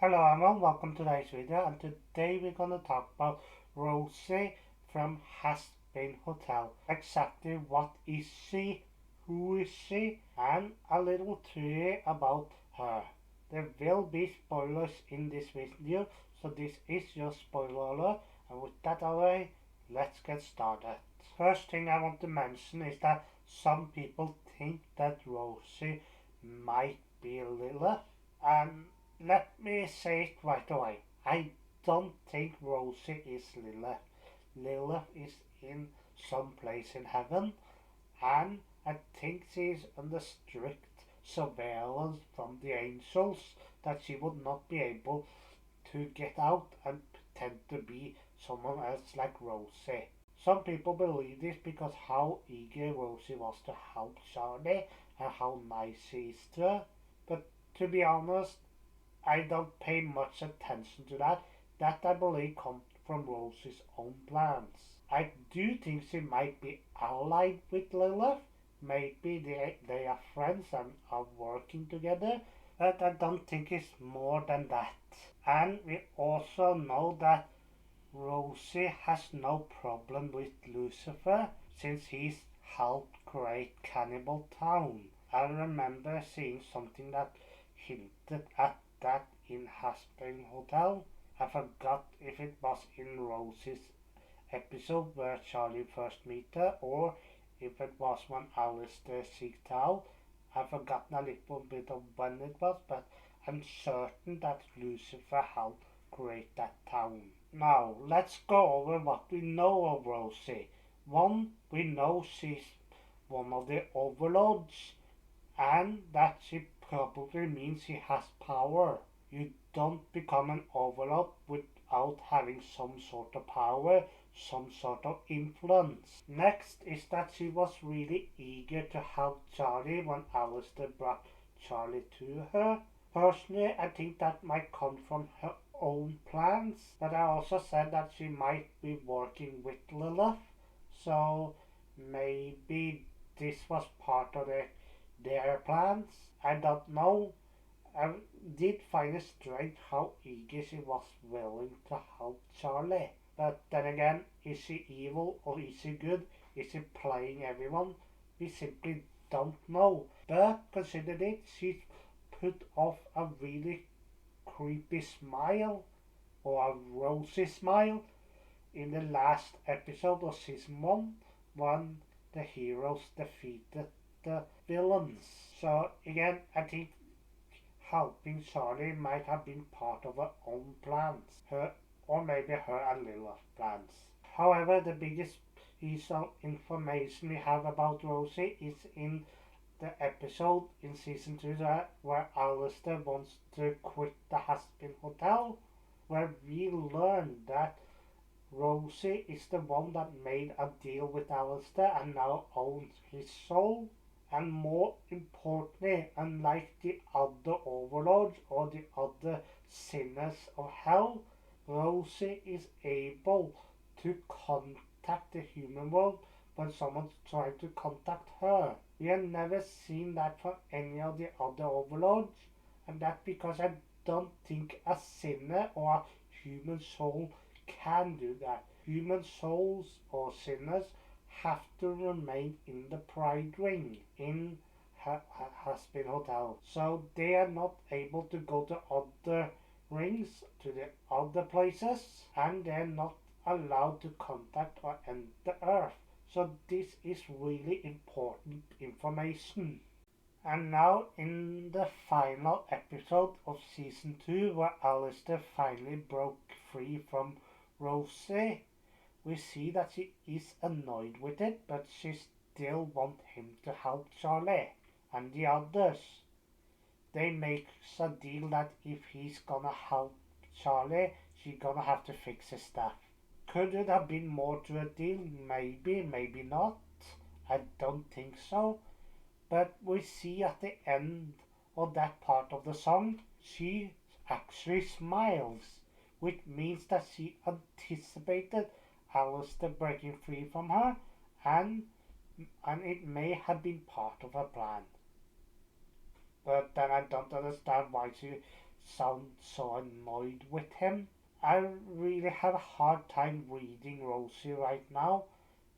Hello everyone, welcome to today's video, and today we're gonna talk about Rosie from Hazbin Hotel. Exactly what is she, who is she, and a little theory about her. There will be spoilers in this video, so this is your spoiler alert, and with that away, let's get started. First thing I want to mention is that some people think that Rosie might be Lilith, and let me say it right away. I don't think Rosie is Lilith. Lilith is in some place in heaven, and I think she is under strict surveillance from the angels that she would not be able to get out and pretend to be someone else like Rosie. Some people believe this because how eager Rosie was to help Charlie and how nice she is to her. But to be honest, I don't pay much attention to that. That I believe comes from Rosie's own plans. I do think she might be allied with Lilith. Maybe they are friends and are working together. But I don't think it's more than that. And we also know that Rosie has no problem with Lucifer since he's helped create Cannibal Town. I remember seeing something that hinted at that in Hazbin Hotel. I forgot if it was in Rosie's episode where Charlie first met her or if it was when Alistair seeked out. I've forgotten a little bit of when it was, but I'm certain that Lucifer helped create that town. Now, let's go over what we know of Rosie. One, we know she's one of the overlords, and that she probably means she has power. You don't become an overlord without having some sort of power, some sort of influence. Next is that she was really eager to help Charlie when Alistair brought Charlie to her. Personally, I think that might come from her own plans, but I also said that she might be working with Lilith, so maybe this was part of their plans. I don't know. I did find it strange how eager she was willing to help Charlie. But then again, is she evil or is she good? Is she playing everyone? We simply don't know. But consider it, she put off a really creepy smile or a rosy smile in the last episode of season 1 when the heroes defeated the villains. So again, I think helping Charlie might have been part of her own plans, her or maybe her and Lilith's plans. However, the biggest piece of information we have about Rosie is in the episode in season 2 where Alistair wants to quit the Hazbin Hotel, where we learn that Rosie is the one that made a deal with Alistair and now owns his soul. And more importantly, unlike the other overlords or the other sinners of hell, Rosie is able to contact the human world when someone's trying to contact her. We have never seen that from any of the other overlords, and that's because I don't think a sinner or a human soul can do that. Human souls or sinners have to remain in the Pride Ring in Hazbin Hotel. So they are not able to go to other rings, to the other places, and they're not allowed to contact or enter Earth. So this is really important information. And now in the final episode of season 2 where Alistair finally broke free from Rosie, we see that she is annoyed with it, but she still wants him to help Charlie and the others. They make a deal that if he's gonna help Charlie, she's gonna have to fix his stuff. Could it have been more to a deal? Maybe, maybe not. I don't think so. But we see at the end of that part of the song, she actually smiles, which means that she anticipated Alistair breaking free from her, and it may have been part of her plan. But then I don't understand why she sound so annoyed with him. I really have a hard time reading Rosie right now,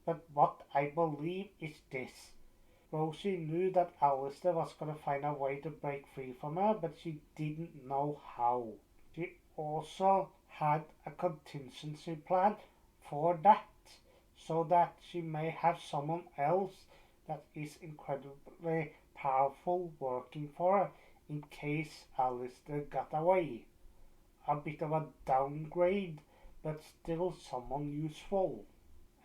but what I believe is this. Rosie knew that Alistair was going to find a way to break free from her, but she didn't know how. She also had a contingency plan for that, so that she may have someone else that is incredibly powerful working for her in case Alistair got away. A bit of a downgrade, but still someone useful.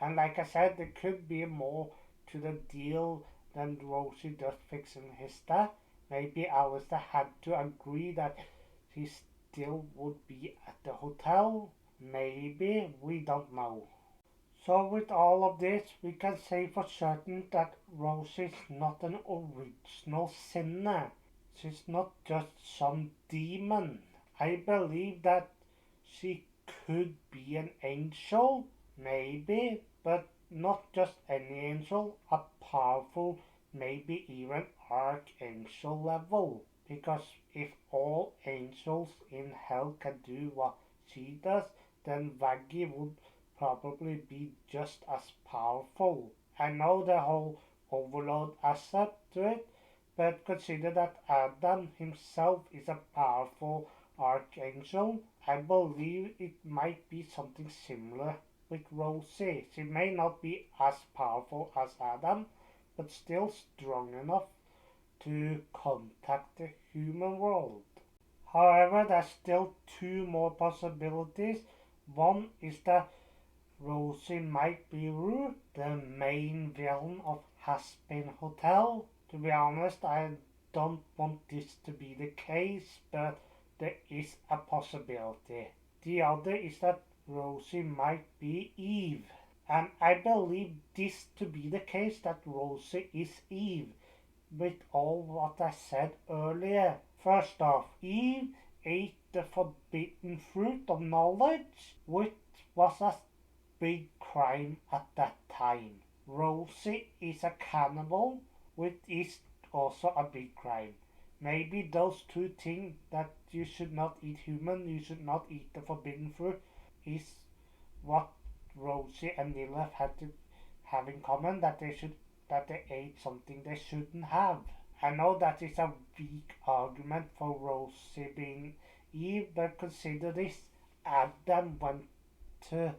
And like I said, there could be more to the deal than Rosie just fixing his stuff. Maybe Alistair had to agree that he still would be at the hotel. Maybe, we don't know. So with all of this, we can say for certain that Rosie is not an original sinner. She's not just some demon. I believe that she could be an angel, maybe, but not just any angel, a powerful, maybe even archangel level. Because if all angels in hell can do what she does, then Vaggie would probably be just as powerful. I know the whole overload aspect to it, but consider that Adam himself is a powerful archangel. I believe it might be something similar with Rosie. She may not be as powerful as Adam, but still strong enough to contact the human world. However, there's still two more possibilities. One is that Rosie might be Rue, the main villain of Hazbin Hotel. To be honest, I don't want this to be the case, but there is a possibility. The other is that Rosie might be Eve. And I believe this to be the case, that Rosie is Eve, with all what I said earlier. First off, Eve ate the forbidden fruit of knowledge, which was a big crime at that time. Rosie is a cannibal, which is also a big crime. Maybe those two things, that you should not eat human, you should not eat the forbidden fruit, is what Rosie and Lilith had to have in common, that they ate something they shouldn't have. I know that is a weak argument for Rosie being Eve, but consider this. Adam went to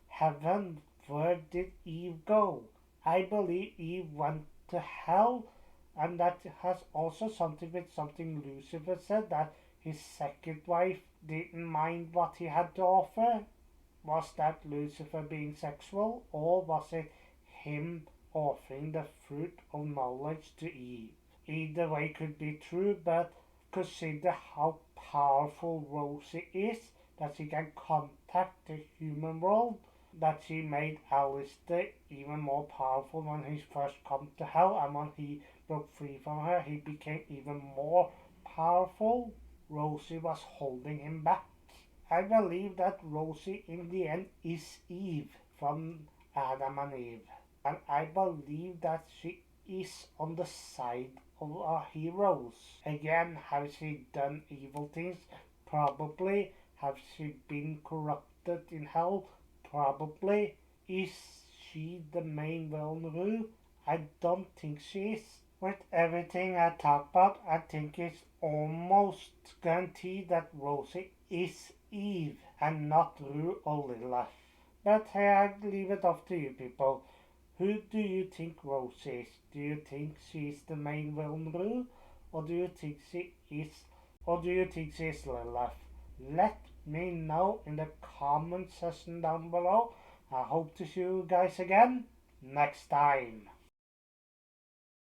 heaven. Where did Eve go? I believe Eve went to hell, and that has also something with something Lucifer said, that his second wife didn't mind what he had to offer. Was that Lucifer being sexual, or was it him offering the fruit of knowledge to Eve? Either way could be true, but consider how powerful Rosie is, that she can contact the human world, that she made Alistair even more powerful when he first come to hell, and when he broke free from her, he became even more powerful. Rosie was holding him back. I believe that Rosie in the end is Eve from Adam and Eve. And I believe that she is on the side of our heroes. Again, has she done evil things? Probably. Has she been corrupted in hell? Probably. Is she the main villain? I don't think she is. With everything I talk about, I think it's almost guaranteed that Rosie is Eve and not Rue or Lilith. But hey, I leave it up to you people. Who do you think Rosie is? Do you think she's the main villain Rue? Or do you think she is Lilith? Let me know in the comment section down below. I hope to see you guys again next time.